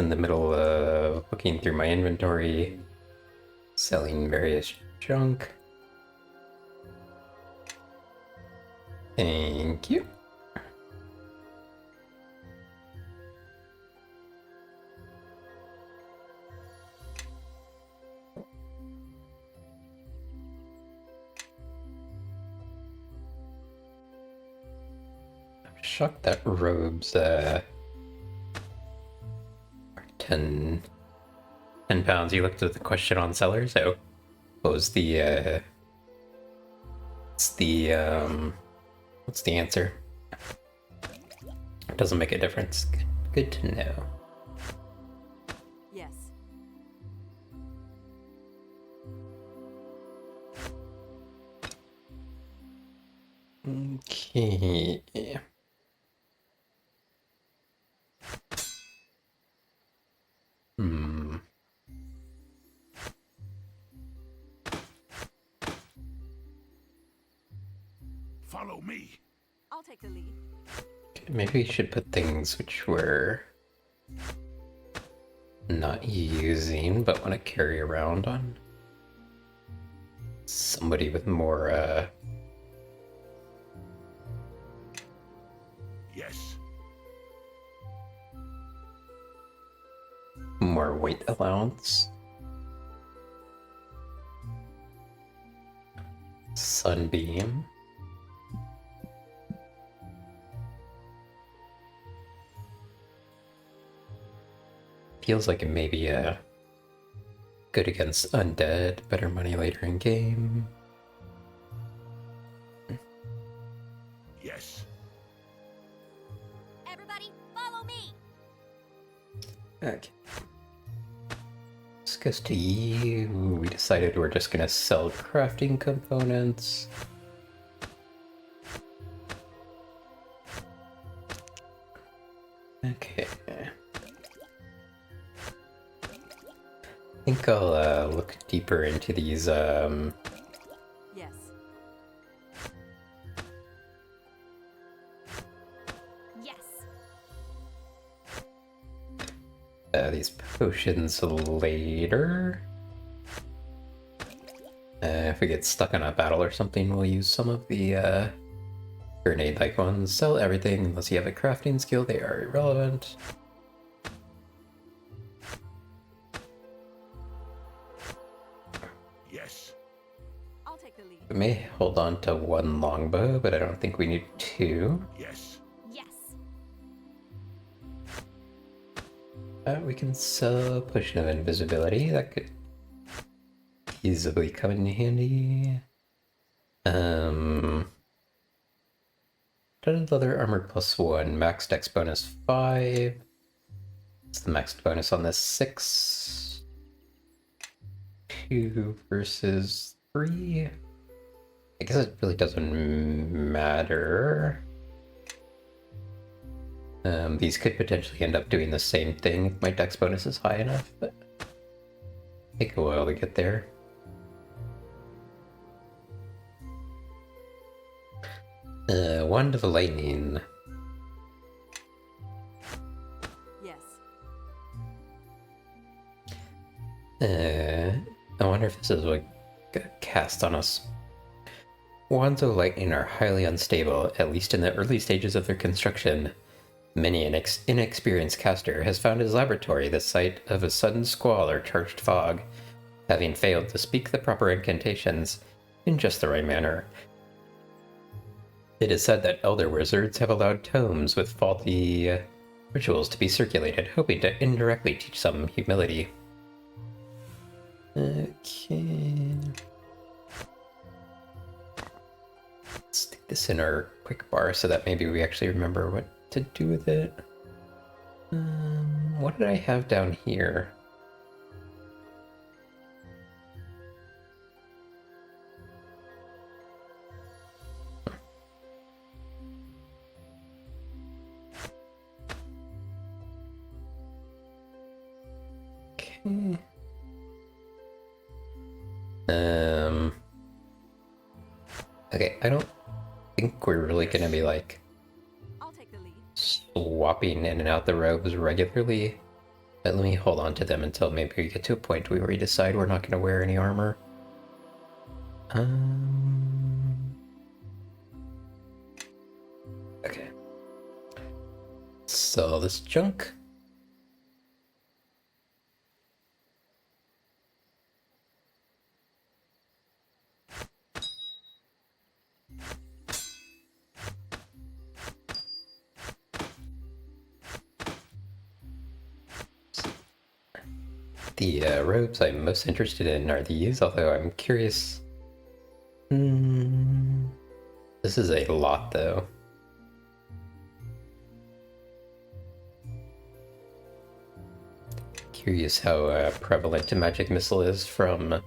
in the middle of looking through my inventory, selling various junk. Thank you. I'm shocked that robes are 10 pounds. You looked at the question on sellers. So what was the what's the answer? It doesn't make a difference. Good to know. Yes. Okay. Follow me. I'll take the lead. Maybe we should put things which we're not using but want to carry around on somebody with more Yes. more weight allowance. Sunbeam. Feels like it may be good against undead, better money later in game. Yes. Everybody, follow me. Okay. This goes to you. We decided we're just gonna sell crafting components. Okay. I think I'll look deeper into these Yes. Yes. these potions later. If we get stuck in a battle or something, we'll use some of the grenade-like ones. Sell everything unless you have a crafting skill. They are irrelevant. Yes. I'll take the lead. We may hold on to one longbow, but I don't think we need two. Yes. Yes. We can sell Potion of Invisibility. That could easily come in handy. Studded leather armor +1, max dex bonus 5. It's the max bonus on this 6. 2 versus 3. I guess it really doesn't matter. These could potentially end up doing the same thing if my dex bonus is high enough, but take a while to get there. Wand of Lightning. Yes. I wonder if this is what got cast on us. Wands of Lightning are highly unstable, at least in the early stages of their construction. Many an inexperienced caster has found his laboratory the site of a sudden squall or charged fog, having failed to speak the proper incantations in just the right manner. It is said that elder wizards have allowed tomes with faulty rituals to be circulated, hoping to indirectly teach some humility. Okay. Let's stick this in our quick bar so that maybe we actually remember what to do with it. What did I have down here? Okay. Okay, I don't think we're really gonna be like I'll take the lead. swapping in and out the robes regularly. But let me hold on to them until maybe we get to a point where we decide we're not going to wear any armor. Okay. Sell this junk. The robes I'm most interested in are these, although I'm curious. This is a lot, though. Curious how prevalent a magic missile is from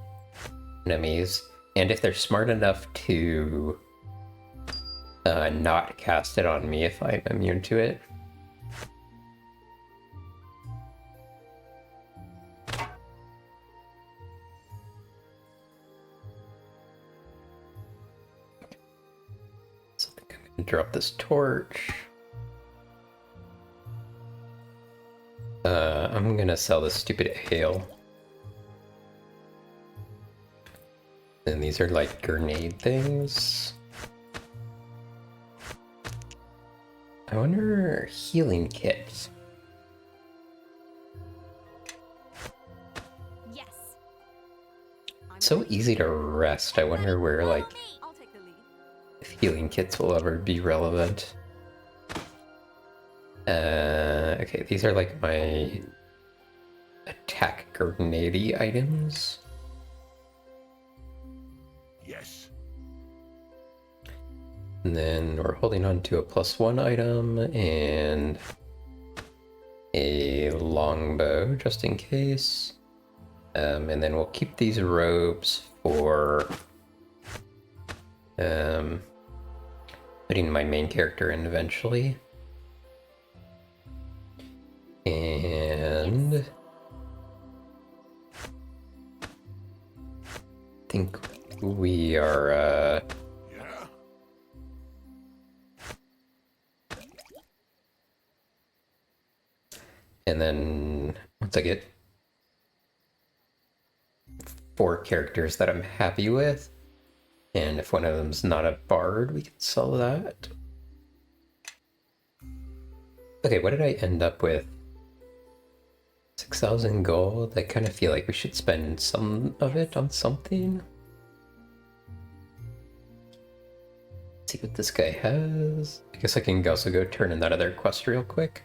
enemies, and if they're smart enough to not cast it on me if I'm immune to it. So I think I'm gonna drop this torch. I'm gonna sell this stupid ale. And these are like grenade things. I wonder, healing kits. Yes. So easy to rest. I wonder where like I'll take the lead. if healing kits will ever be relevant. Okay, these are like my attack grenade items. Yes. And then we're holding on to a +1 item and a longbow just in case. And then we'll keep these robes for putting my main character in eventually. And I think we are Yeah. and then once I get 4 characters that I'm happy with, and if one of them's not a bard, we can sell that. Okay, what did I end up with? 6,000 gold? I kind of feel like we should spend some of it on something. Let's see what this guy has. I guess I can also go turn in that other quest real quick.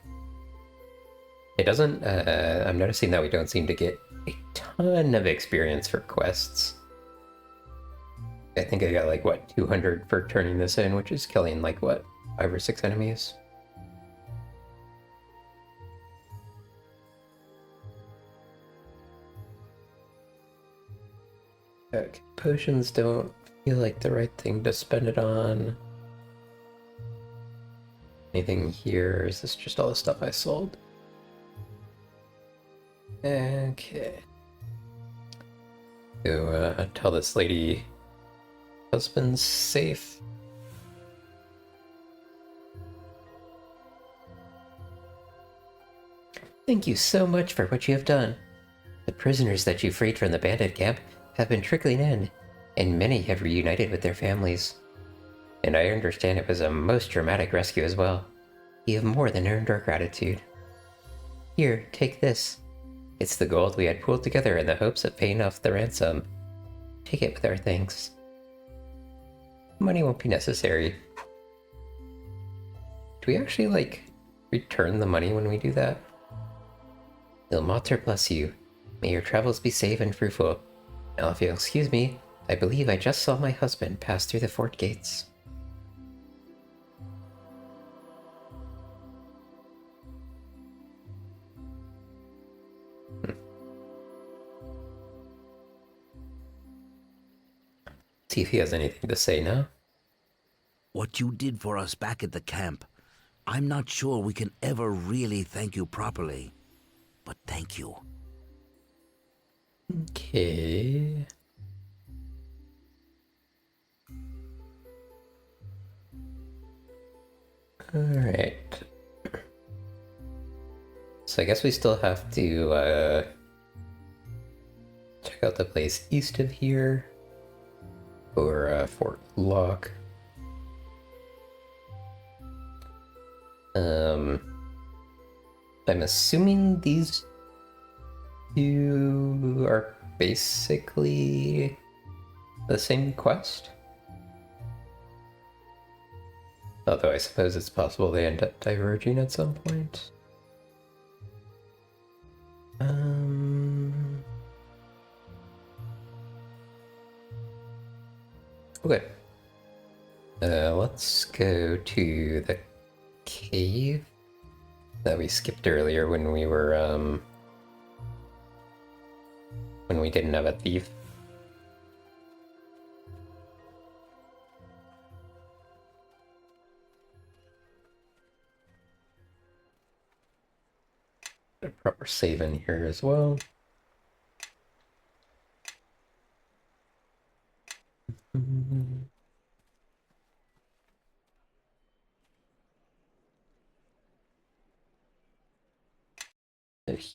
It doesn't, I'm noticing that we don't seem to get a ton of experience for quests. I think I got like, what, 200 for turning this in, which is killing like, what, 5 or 6 enemies? Okay, potions don't feel like the right thing to spend it on. Anything here? Is this just all the stuff I sold? Okay. Go tell this lady husband's safe. Thank you so much for what you have done. The prisoners that you freed from the bandit camp have been trickling in, and many have reunited with their families. And I understand it was a most dramatic rescue as well. You have more than earned our gratitude. Here, take this. It's the gold we had pooled together in the hopes of paying off the ransom. Take it with our thanks. Money won't be necessary. Do we actually, like, return the money when we do that? Il Mater bless you. May your travels be safe and fruitful. Now, if you'll excuse me, I believe I just saw my husband pass through the fort gates. See if he has anything to say now. What you did for us back at the camp, I'm not sure we can ever really thank you properly. But thank you. Okay. Alright. So I guess we still have to check out the place east of here for Fort Locke. I'm assuming these two are basically the same quest. Although I suppose it's possible they end up diverging at some point. Okay. Let's go to the cave that we skipped earlier when we were, when we didn't have a thief. A proper save in here as well.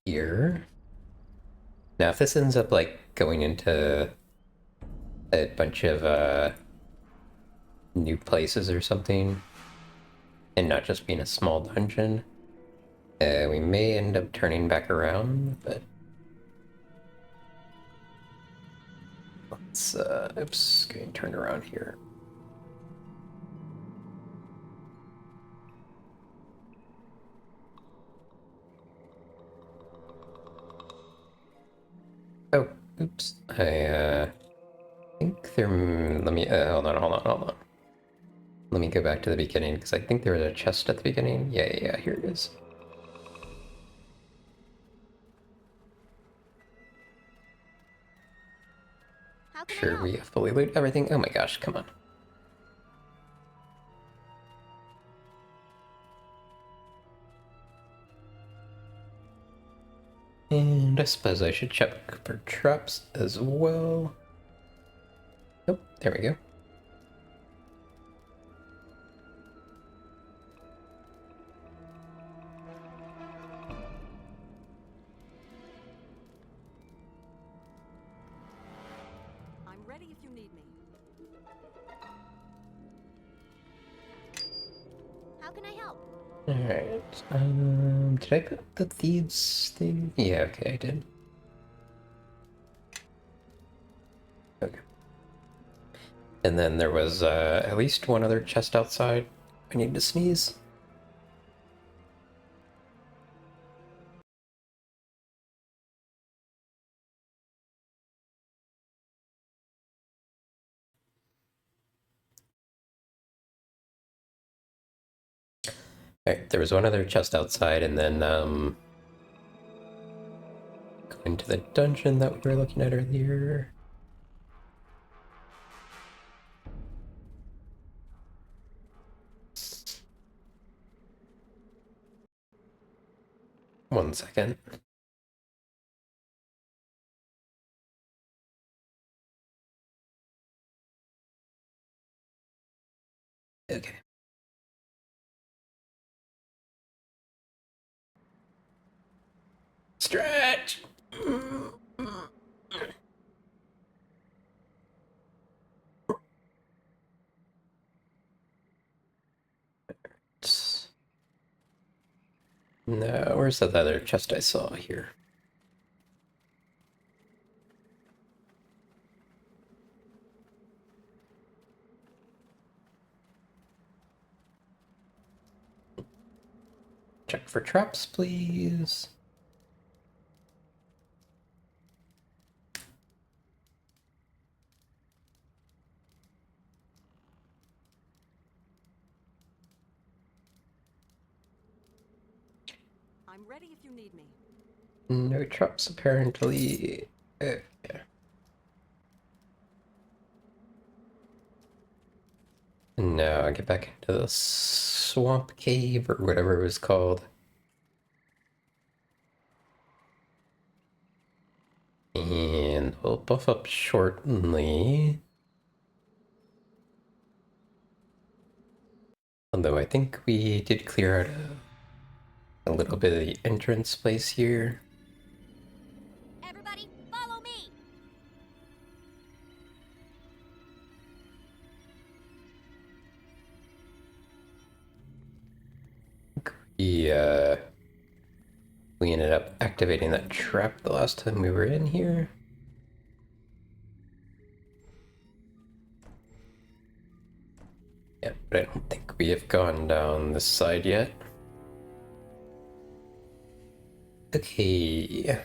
Here. Now, if this ends up like going into a bunch of new places or something, and not just being a small dungeon, we may end up turning back around, but let's, oops, going to turn around here. Oh, oops, I think there, let me, hold on. Let me go back to the beginning, because I think there was a chest at the beginning. Yeah, here it is. How can I Sure, help? we fully loot everything. Oh my gosh, come on. And I suppose I should check for traps as well. Oh, there we go. I'm ready if you need me. How can I help? Alright, did I put the thieves thing? Yeah, okay, I did. Okay. And then there was at least one other chest outside. I need to sneeze. Alright, there was one other chest outside, and then going to the dungeon that we were looking at earlier. One second. Okay. Stretch! No, where's that other chest I saw here? Check for traps, please. I'm ready if you need me. No traps, apparently. Yeah. Now I get back into the swamp cave or whatever it was called. And we'll buff up shortly. Although I think we did clear out a a little bit of the entrance place here. Everybody, follow me. Yeah, we ended up activating that trap the last time we were in here. Yeah, but I don't think we have gone down this side yet. Okay.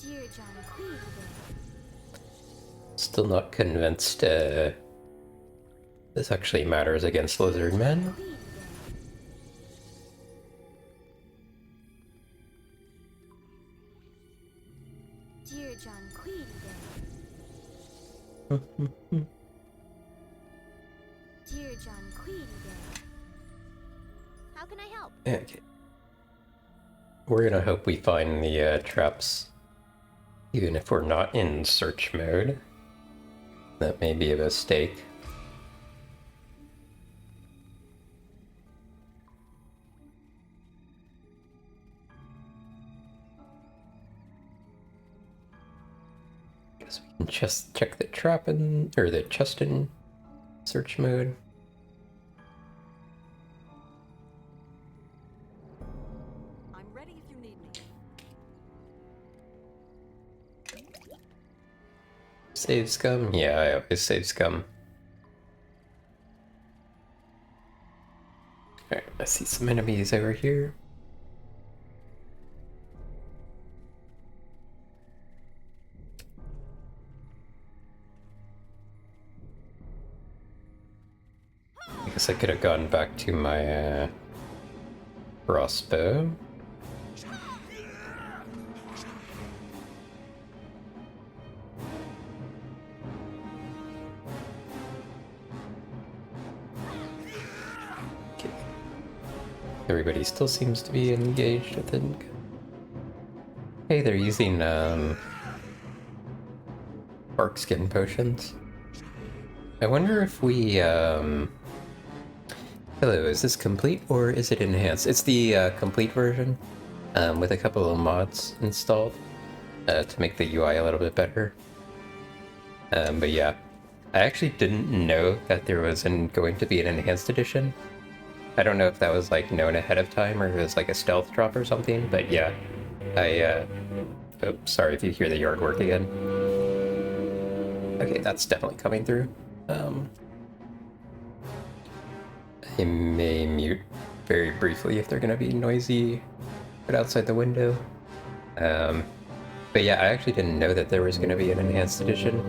Dear John Queen. Still not convinced this actually matters against lizard men. Dear John Queen. Dear John Queen. How can I help? Okay. We're gonna hope we find the traps, even if we're not in search mode. That may be a mistake. Guess we can just check the trap in, or the chest in search mode. I'm ready if you need me. Save scum? Yeah, I always save scum. Alright, I see some enemies over here. I guess I could have gone back to my crossbow. Okay. Everybody still seems to be engaged, I think. Hey, they're using bark skin potions. I wonder if we hello, is this complete or is it enhanced? It's the complete version, with a couple of mods installed to make the UI a little bit better. But yeah, I actually didn't know that there was going to be an enhanced edition. I don't know if that was like known ahead of time or if it was like a stealth drop or something, but yeah, oh, sorry if you hear the yard work again. Okay, that's definitely coming through. I may mute very briefly if they're gonna be noisy right outside the window. But yeah, I actually didn't know that there was gonna be an enhanced edition.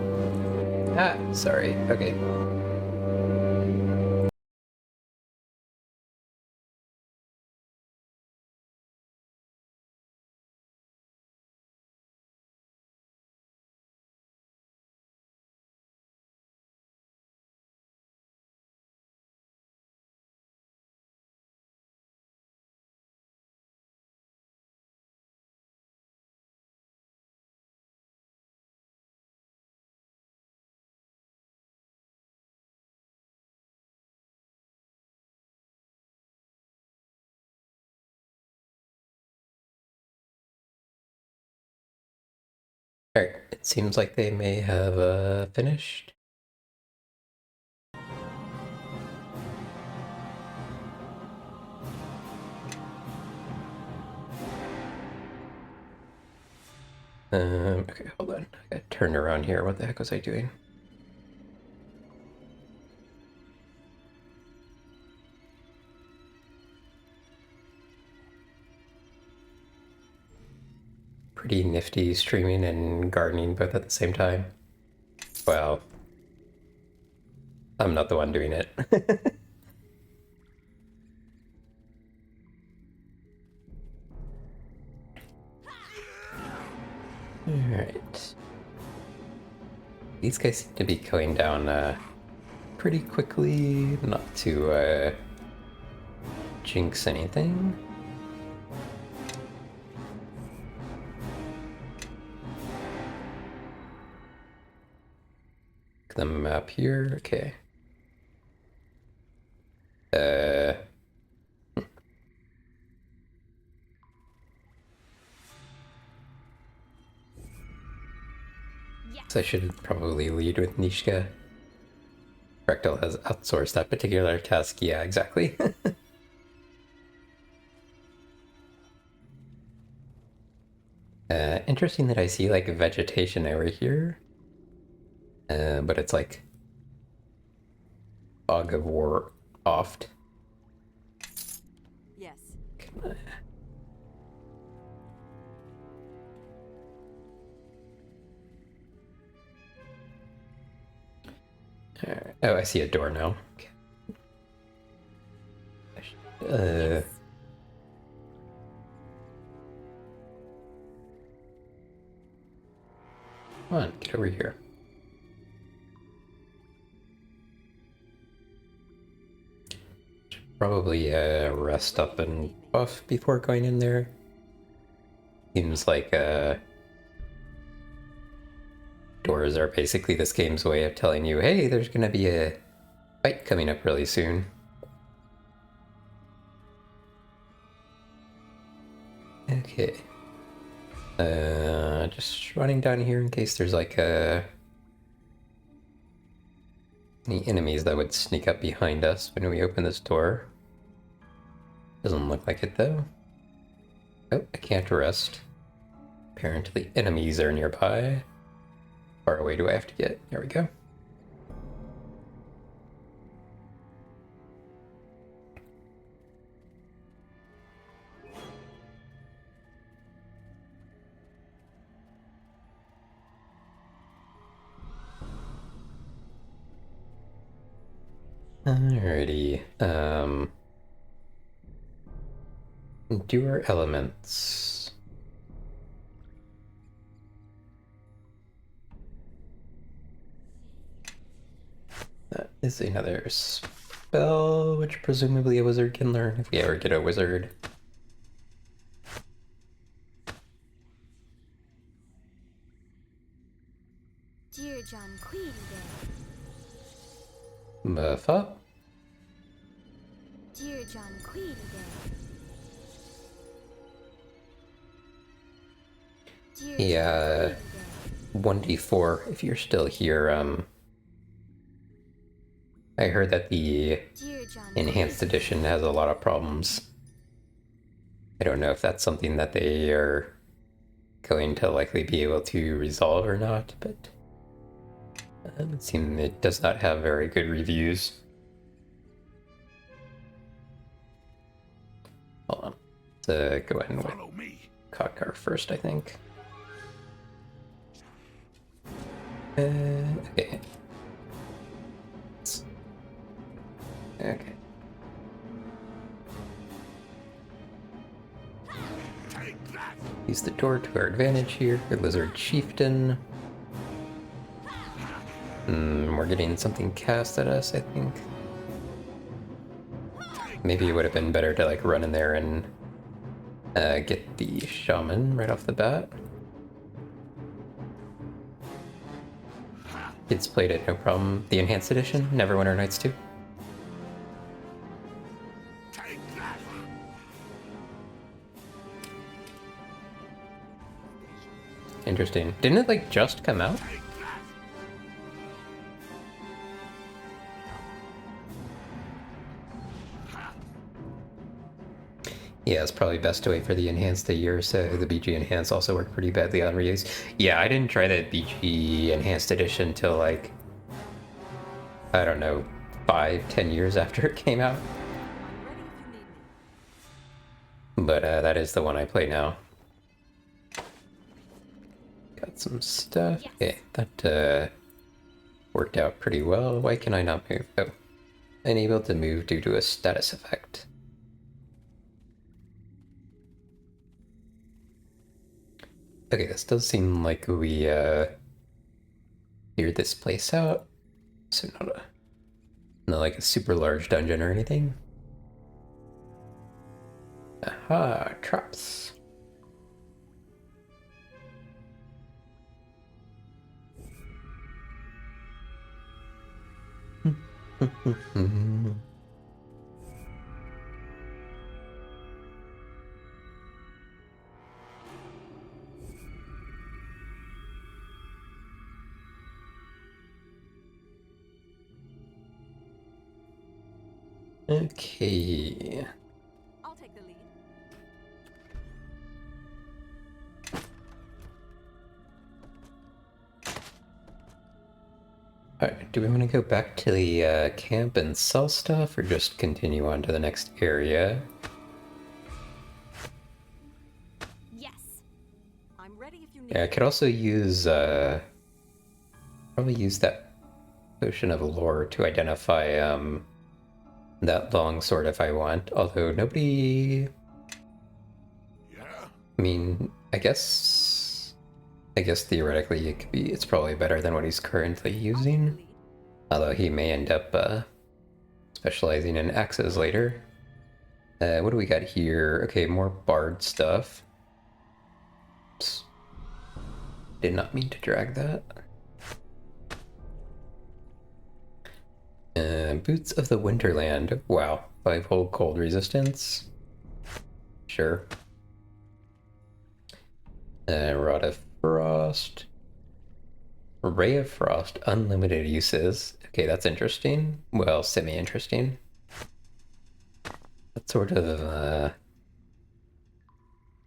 Ah, sorry. Okay. Alright, it seems like they may have finished. Okay, hold on. I got turned around here. What the heck was I doing? Pretty nifty streaming and gardening both at the same time. Well, I'm not the one doing it. Alright. These guys seem to be going down pretty quickly, not to jinx anything. The map here, okay. So I should probably lead with Nishka. Rectal has outsourced that particular task. Yeah, exactly. Interesting that I see like vegetation over here. But it's like fog of war oft. Yes. Oh, I see a door now. Okay. Yes. Come on, get over here. Probably rest up and buff before going in there. Seems like doors are basically this game's way of telling you, hey, there's gonna be a fight coming up really soon. Okay. Just running down here in case there's like any enemies that would sneak up behind us when we open this door. Doesn't look like it though. Oh, I can't rest. Apparently enemies are nearby. How far away do I have to get? There we go. Alrighty. Endure elements. That is another spell, which presumably a wizard can learn if we ever get a wizard. Dear John Queed Buff up. Dear John Queed Dear Yeah. John 1d4 if you're still here. I heard that the Dear John enhanced edition has a lot of problems. I don't know if that's something that they are going to likely be able to resolve or not, but it seems it does not have very good reviews. Hold on. Let's go ahead and Follow me. Kakar first, I think. Okay. Okay. Take that. Use the door to our advantage here. The Lizard Chieftain. We're getting something cast at us, I think. Maybe it would have been better to like run in there and get the Shaman right off the bat. Kids played it, no problem. The Enhanced Edition, Neverwinter Nights 2. Take that. Interesting. Didn't it like just come out? Take that. Yeah, it's probably best to wait for the Enhanced a year or so. The BG Enhanced also worked pretty badly on release. Yeah, I didn't try the BG Enhanced Edition till like, I don't know, 5-10 years after it came out. I'm ready if you need me. But that is the one I play now. Got some stuff. Yes. Okay, that worked out pretty well. Why can I not move? Oh, unable to move due to a status effect. Okay, this does seem like we cleared this place out. So not like a super large dungeon or anything. Aha, traps. Okay. I'll take the lead. Alright, do we want to go back to the camp and sell stuff, or just continue on to the next area? Yes. I'm ready if you need Yeah, I me. could also use, probably use that potion of lore to identify, that long sword if I want, although nobody... Yeah? I mean, I guess theoretically it could be, it's probably better than what he's currently I'll take the using, lead. although he may end up, specializing in axes later. What do we got here? Okay, more bard stuff. Oops. Did not mean to drag that. Boots of the Winterland. Wow, 5 hold cold resistance. Sure. Rod of Frost. Ray of Frost, unlimited uses. Okay, that's interesting. Well, semi-interesting. That sort of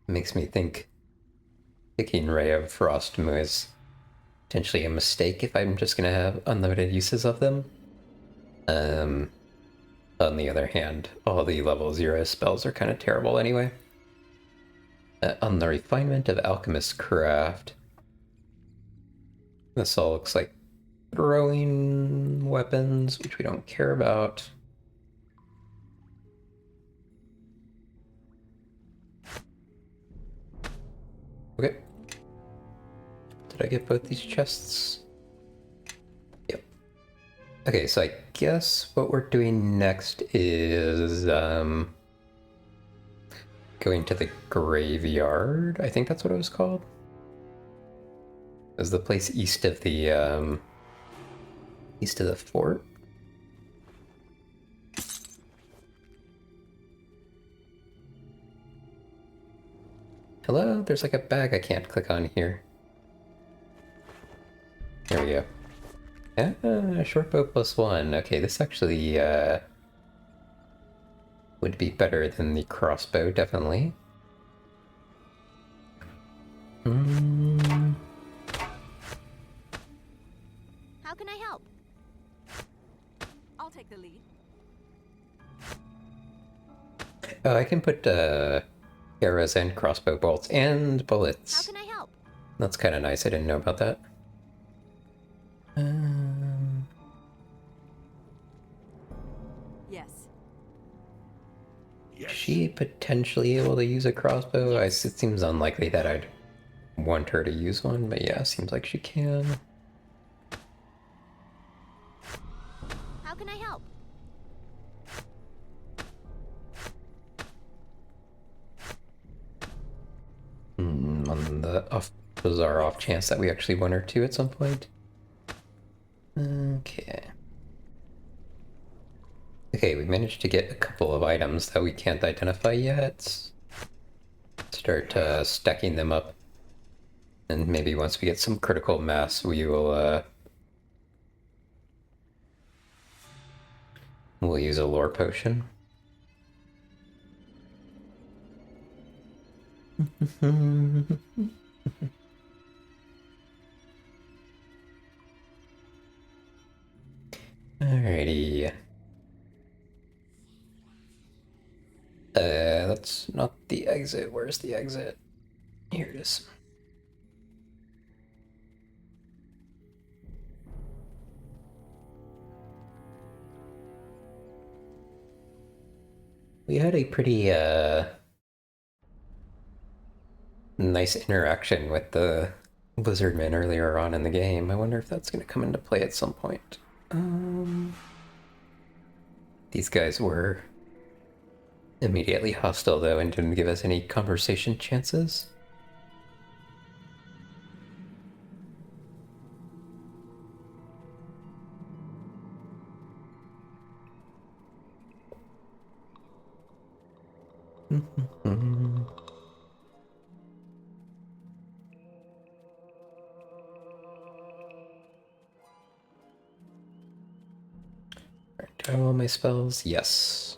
makes me think picking Ray of Frost is potentially a mistake if I'm just gonna have unlimited uses of them. On the other hand, all the level 0 spells are kind of terrible anyway. On the Refinement of Alchemist's Craft, this all looks like throwing weapons, which we don't care about. Okay. Did I get both these chests? Yep. Okay, so I guess what we're doing next is going to the graveyard. I think that's what it was called. It was the place east of the fort. Hello? There's like a bag I can't click on here. There we go. Short bow +1. Okay, this actually would be better than the crossbow, definitely. How can I help? I'll take the lead. Oh, I can put arrows and crossbow bolts and How bullets. can I help? That's kind of nice. I didn't know about that. Yes. Yes. She potentially able to use a crossbow. It seems unlikely that I'd want her to use one, but yeah, seems like she can. How can I help? On the bizarre off chance that we actually want her to at some point. Okay. Okay, we managed to get a couple of items that we can't identify yet. Start stacking them up. And maybe once we get some critical mass, we will we'll use a lore potion. Alrighty. That's not the exit. Where's the exit? Here it is. We had a pretty nice interaction with the lizardmen earlier on in the game. I wonder if that's going to come into play at some point. These guys were immediately hostile, though, and didn't give us any conversation chances. Do I have all my spells? Yes.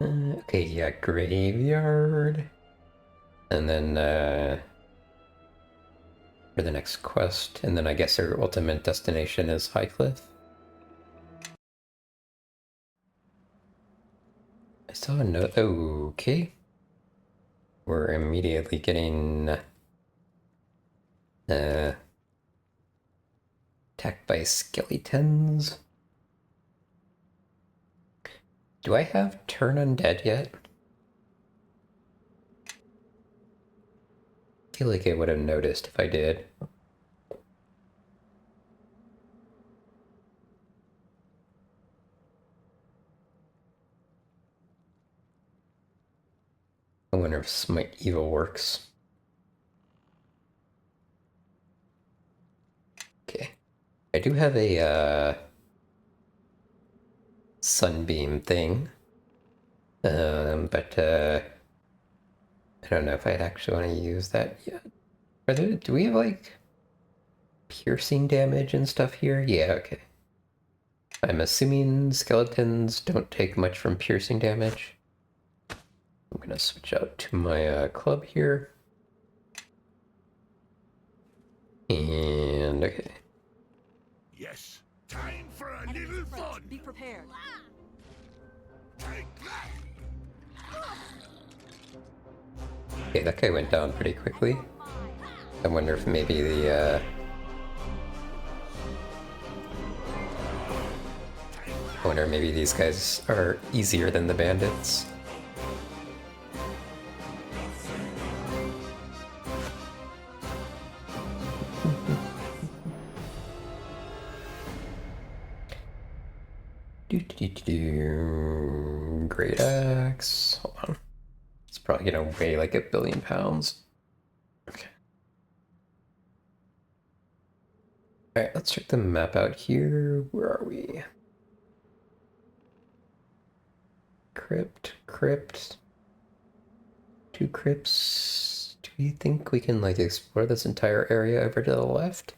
Okay, yeah, graveyard. And then, for the next quest, and then I guess our ultimate destination is Highcliffe. I saw a note. Okay. We're immediately getting attacked by skeletons. Do I have Turn Undead yet? I feel like I would have noticed if I did. I wonder if Smite Evil works. Okay. I do have a Sunbeam thing. But I don't know if I'd actually want to use that yet. Do we have like piercing damage and stuff here? Yeah, okay. I'm assuming skeletons don't take much from piercing damage. I'm gonna switch out to my club here. And okay. Yes. Time for a Enemies little approach. fun. Be prepared. Take that. Okay, that guy went down pretty quickly. I wonder if maybe the I wonder maybe these guys are easier than the bandits. Great axe. Hold on. It's probably gonna weigh like 1,000,000,000 pounds. Okay. Alright, let's check the map out here. Where are we? Crypt. 2 crypts. Do you think we can like explore this entire area over to the left?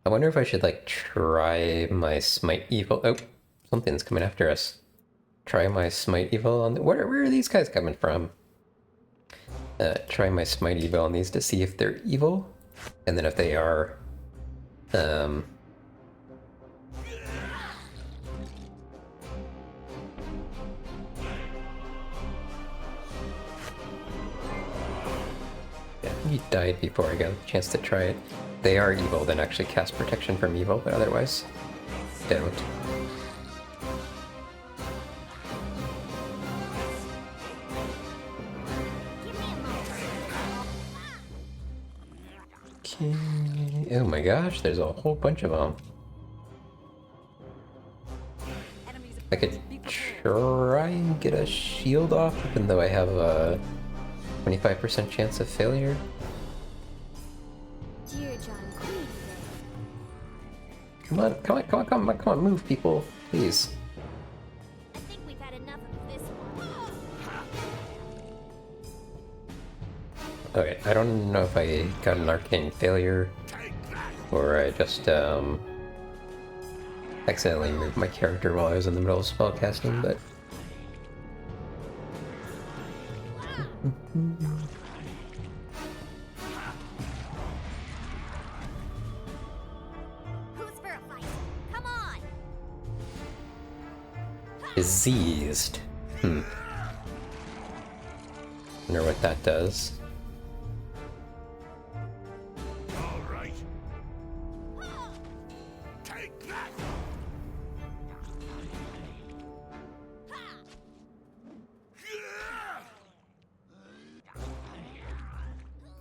I wonder if I should like try my Smite Evil. Oh, something's coming after us. Try my Smite Evil on the... Where are these guys coming from? Try my Smite Evil on these to see if they're evil. And then if they are... Yeah, he died before I got a chance to try it. If they are evil, then actually cast protection from evil, but otherwise, don't. Okay. Oh my gosh, there's a whole bunch of them. Enemies I could approach. Be prepared. try and get a shield off, even though I have a 25% chance of failure. Dear John Queen, Come on, move, people, please. I think we've had enough of this one. Okay, I don't know if I got an arcane failure or I just accidentally moved my character while I was in the middle of spellcasting, but Who's for a fight? Come on! diseased. Wonder what that does. All right. Take that.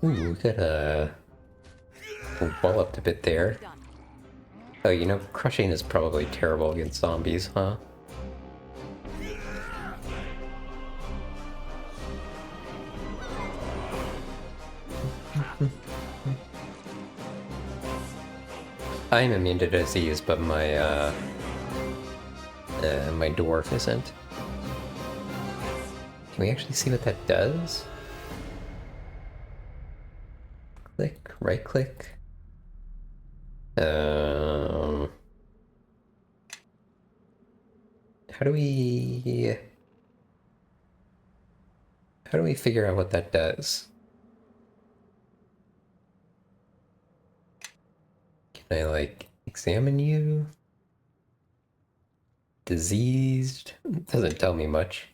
Ooh, we got a wall up a bit there. Done. Oh, you know, crushing is probably terrible against zombies, huh? I'm immune to disease, but my my dwarf isn't. Can we actually see what that does? Click, right click. How do we figure out what that does? Can I like examine you? Diseased? Doesn't tell me much.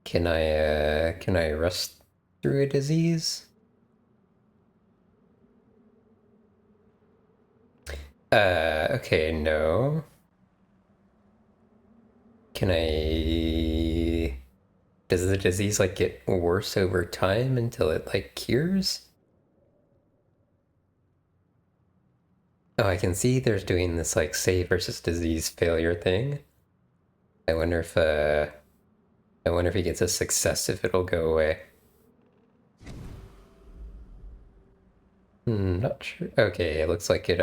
Can I rust through a disease? Okay, no. Can I... Does the disease like get worse over time until it like cures? Oh, I can see there's doing this like save versus disease failure thing. I wonder if he gets a success if it'll go away. Not sure. Okay, it looks like it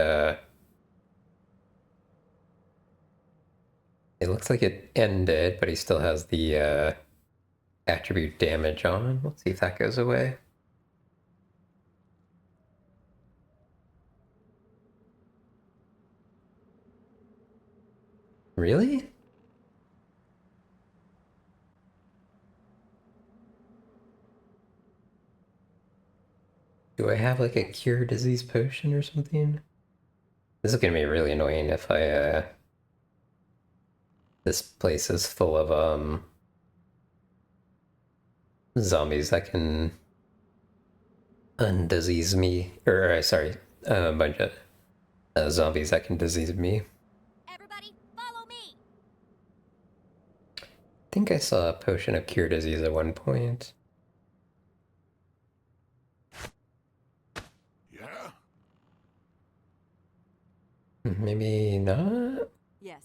looks like it ended, but he still has the attribute damage on him. Let's see if that goes away. Really? Do I have like a cure disease potion or something? This is gonna be really annoying if this place is full of zombies that can undisease me. Or sorry, a bunch of zombies that can disease me. Everybody, follow me. I think I saw a potion of cure disease at one point. Yeah? Maybe not? Yes.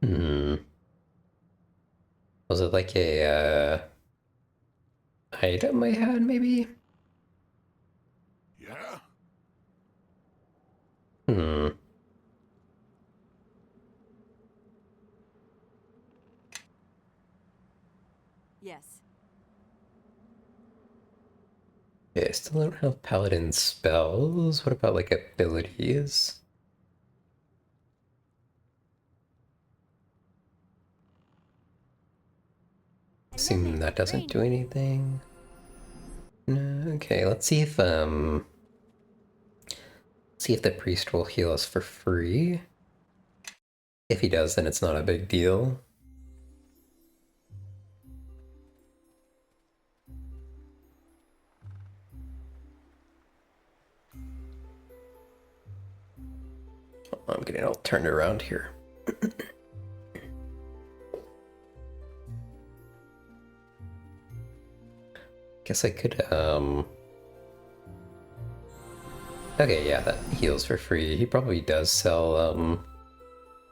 Hmm. Was it like a item I had, maybe? Yeah? Hmm. Yes. Yeah, I still don't have paladin spells. What about like abilities? Assuming that doesn't do anything. No, okay, let's see if the priest will heal us for free. If he does, then it's not a big deal. I'm getting all turned around here. Guess I could, okay, yeah, that heals for free. He probably does sell,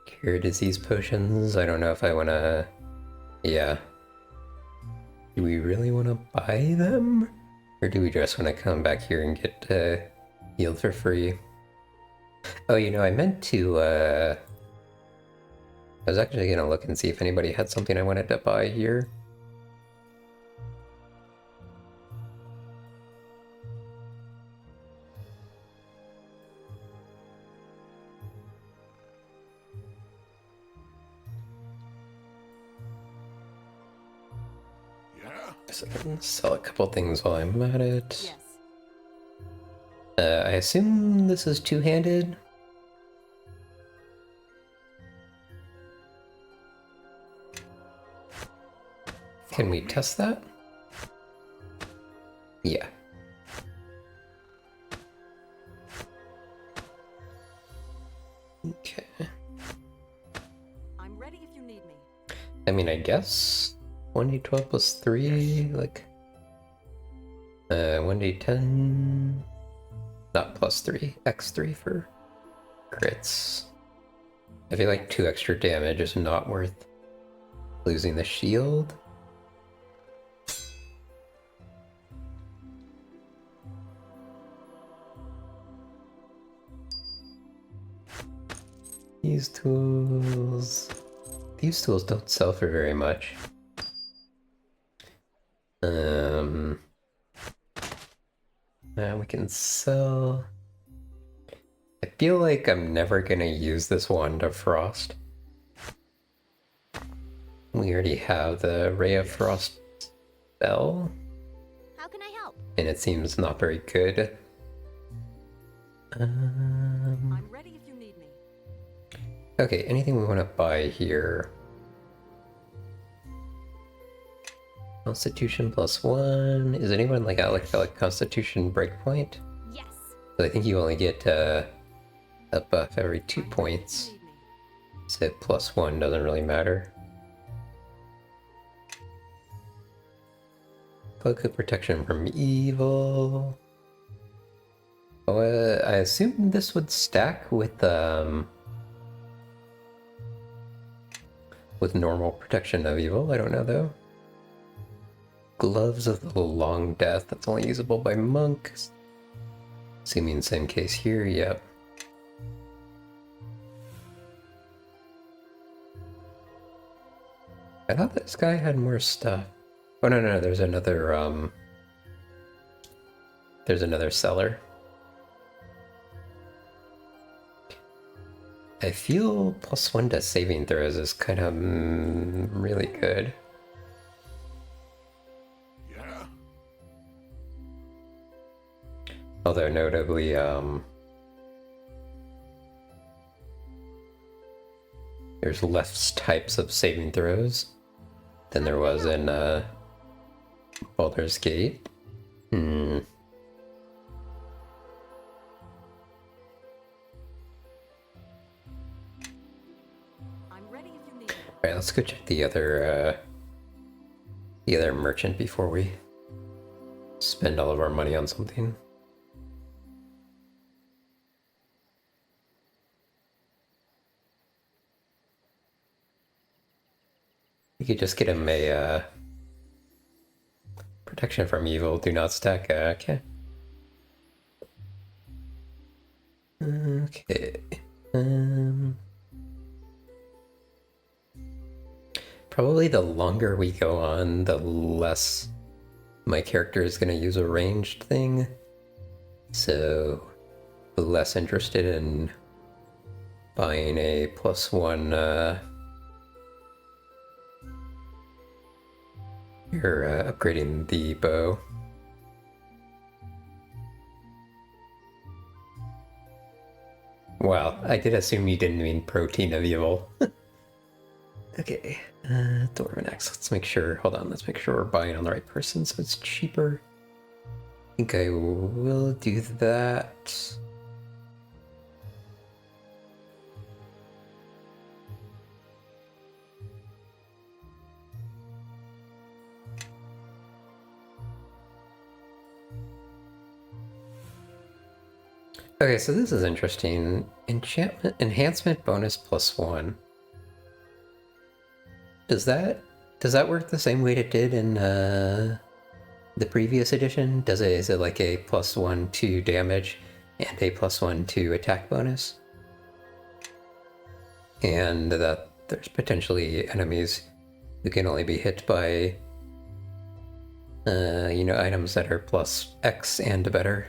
cure disease potions. I don't know if I wanna... Yeah. Do we really wanna buy them? Or do we just wanna come back here and get, healed for free? Oh, you know, I meant to, I was actually gonna look and see if anybody had something I wanted to buy here. Yeah? So I can sell a couple things while I'm at it. Yes. I assume this is two-handed. Can we test that? Yeah. Okay. I'm ready if you need me. I mean, I guess 1d12 plus 3, like 1d10, not plus 3, x3 for crits. I feel like 2 extra damage is not worth losing the shield. These tools don't sell for very much. Um, we can sell. I feel like I'm never gonna use this Wand of Frost. We already have the Ray of Frost spell, How can I help? and it seems not very good. I'm ready if you need me. Okay, anything we want to buy here? Constitution +1. Is anyone like at like Constitution breakpoint? Yes. So I think you only get a buff every 2 I'm ready if points. you need me. So +1 doesn't really matter. Cloak of protection from evil. Oh, I assume this would stack with normal protection of evil. I don't know though. Gloves of the Long Death. That's only usable by monks. Assuming same case here. Yep. I thought this guy had more stuff. Oh no, there's another seller. I feel +1 to saving throws is kind of really good. Yeah? Although notably, there's less types of saving throws than there was in Baldur's Gate. I'm ready if you need me. Alright, let's go check the other merchant before we spend all of our money on something. You could just get him a protection from evil, do not stack. Okay. Okay. Probably the longer we go on, the less my character is going to use a ranged thing. So, less interested in buying a +1 you're upgrading the bow. Wow, I did assume you didn't mean protein of evil. Okay, Dwarven Axe. Let's make sure, hold on, let's make sure we're buying on the right person so it's cheaper. I think I will do that. Okay, so this is interesting. Enhancement bonus +1. Does that work the same way it did in the previous edition? Is it like a +1 to damage and a +1 to attack bonus? And that there's potentially enemies who can only be hit by items that are +X and better.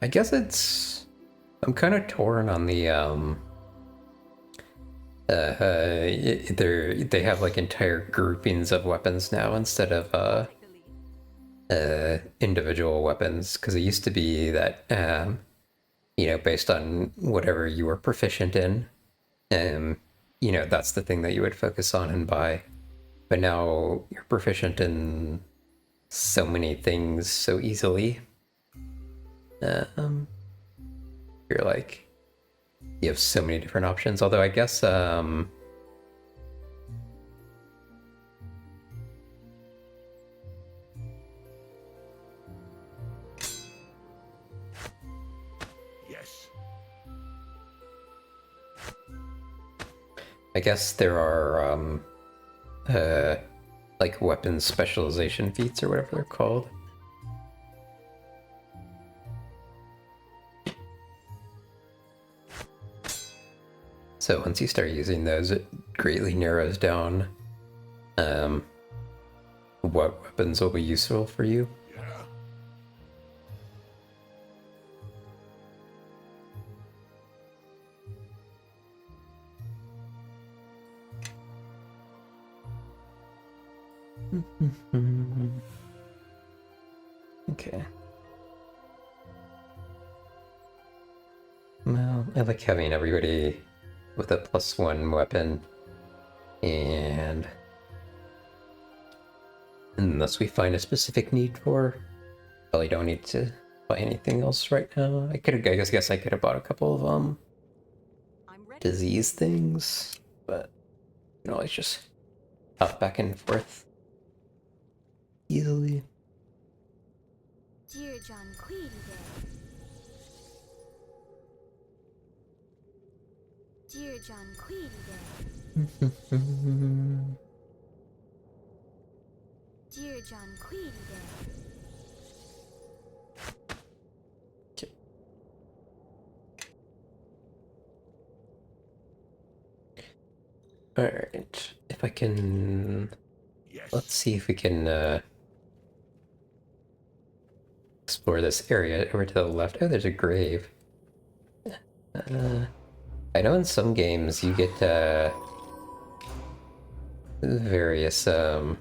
I guess I'm kind of torn on the they have like entire groupings of weapons now instead of Take the lead. individual weapons, because it used to be that based on whatever you were proficient in, that's the thing that you would focus on and buy. But now you're proficient in so many things so easily. You're like, you have so many different options. Although I guess Yes. I guess there are like weapons specialization feats or whatever they're called. So once you start using those, it greatly narrows down what weapons will be useful for you. Yeah. Okay. Well, I like having everybody with a +1 weapon, and unless we find a specific need for, probably don't need to buy anything else right now. I guess I could have bought a couple of I'm ready. disease things, but you know, it's just hop back and forth easily. Dear John Queedy Day. Dear John Queedy Day. Dear John Queedy Day. Alright, if I can... Yes. Let's see if we can explore this area over to the left. Oh, there's a grave. I know in some games you get various in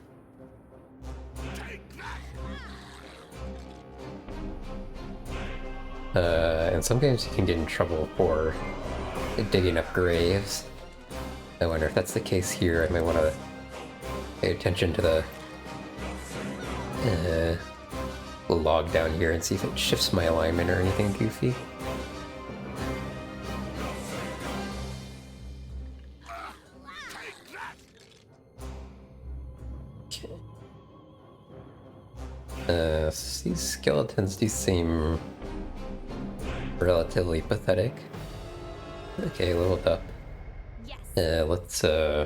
some games you can get in trouble for digging up graves. I wonder if that's the case here. I might want to pay attention to the log down here and see if it shifts my alignment or anything goofy. These skeletons do seem relatively pathetic. Okay, leveled up. Yes. Let's see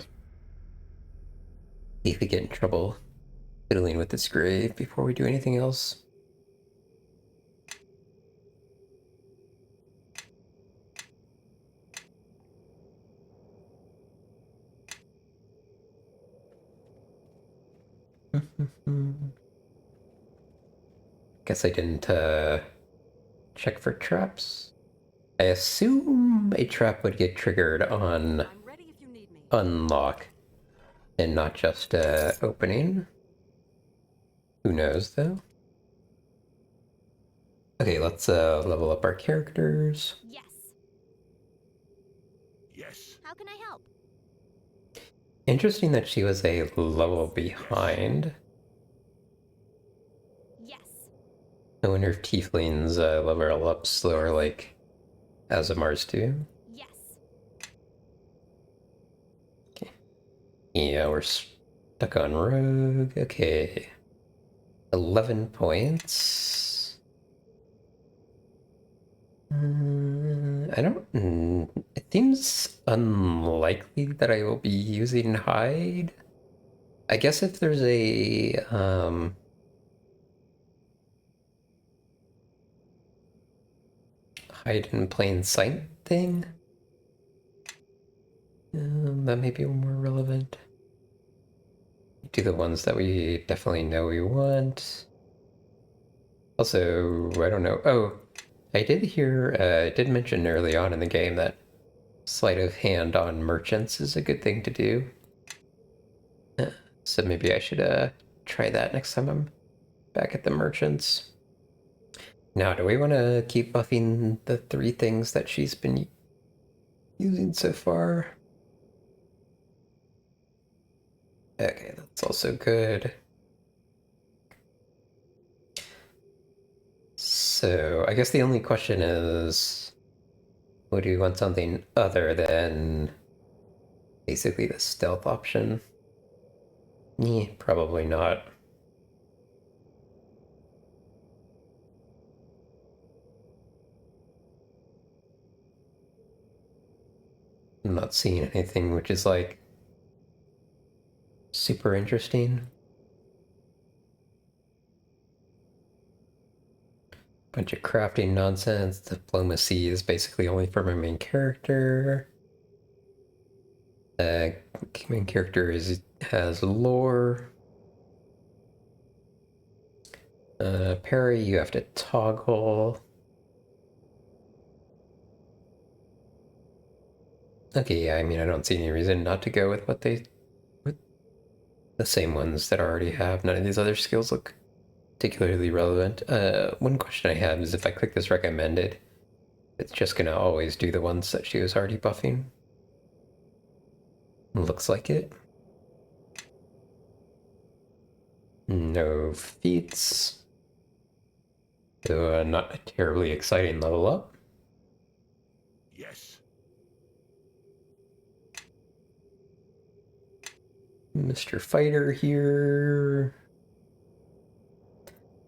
if we get in trouble fiddling with this grave before we do anything else. Guess I didn't check for traps. I assume a trap would get triggered on I'm ready if you need me. unlock and not just opening. Who knows though? Okay, let's level up our characters. Yes. Yes. How can I help? Interesting that she was a level behind. Yes. I wonder if tieflings level up slower like Azamars do. Yes. Yeah, we're stuck on rogue. Okay. 11 points. I don't... it seems unlikely that I will be using hide. I guess if there's a, hide in plain sight thing, that may be more relevant. Do the ones that we definitely know we want. Also, I don't know. Oh, I did hear, did mention early on in the game that sleight of hand on merchants is a good thing to do. So maybe I should try that next time I'm back at the merchants. Now, do we want to keep buffing the 3 things that she's been using so far? Okay, that's also good. So, I guess the only question is, would we want something other than basically the stealth option? Probably not. I'm not seeing anything which is like super interesting. Bunch of crafting nonsense. Diplomacy is basically only for my main character. Main character has lore. Parry, you have to toggle. Okay, yeah, I mean, I don't see any reason not to go with with the same ones that I already have. None of these other skills look particularly relevant. One question I have is if I click this recommended, it's just gonna always do the ones that she was already buffing. Looks like it. No feats. So not a terribly exciting level up. Yes. Mr. Fighter here.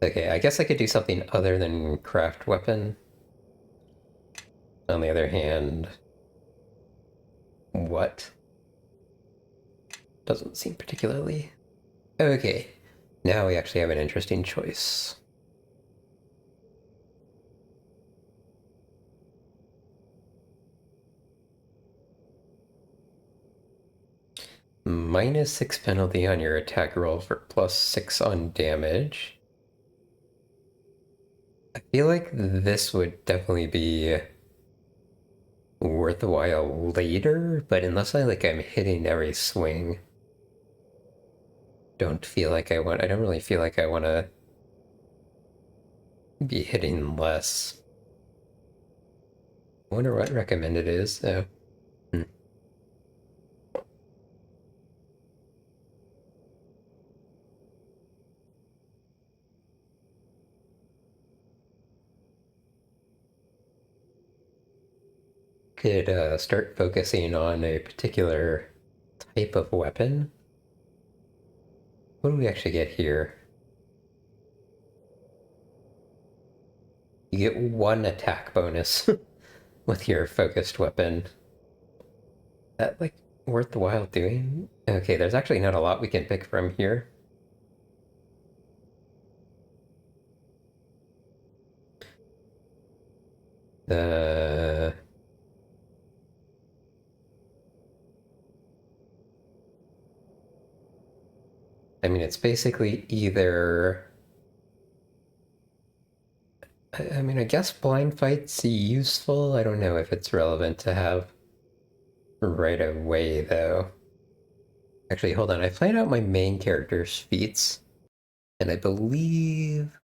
Okay, I guess I could do something other than craft weapon. On the other hand, what? Doesn't seem particularly... Okay, now we actually have an interesting choice. -6 penalty on your attack roll for +6 on damage. I feel like this would definitely be worth a while later, but unless I'm hitting every swing, I don't really feel like I want to be hitting less. I wonder what recommended is, though. Could start focusing on a particular type of weapon. What do we actually get here? You get 1 attack bonus with your focused weapon. That worth the while doing? Okay, there's actually not a lot we can pick from here. I mean, it's basically either... I mean, I guess blind fight's useful. I don't know if it's relevant to have right away, though. Actually, hold on. I played out my main character's feats, and I believe...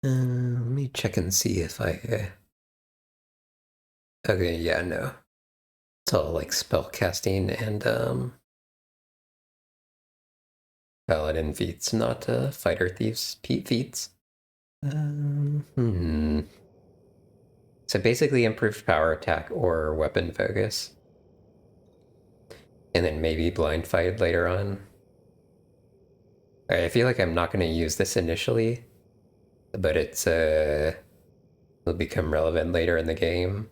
let me check and see if I... Okay, yeah, no. It's all spell casting and paladin feats, not fighter thieves feats. So basically improved power attack or weapon focus. And then maybe blind fight later on. I feel like I'm not going to use this initially, but it'll become relevant later in the game.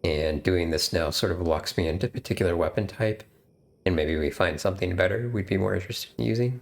And doing this now sort of locks me into a particular weapon type, and maybe we find something better we'd be more interested in using.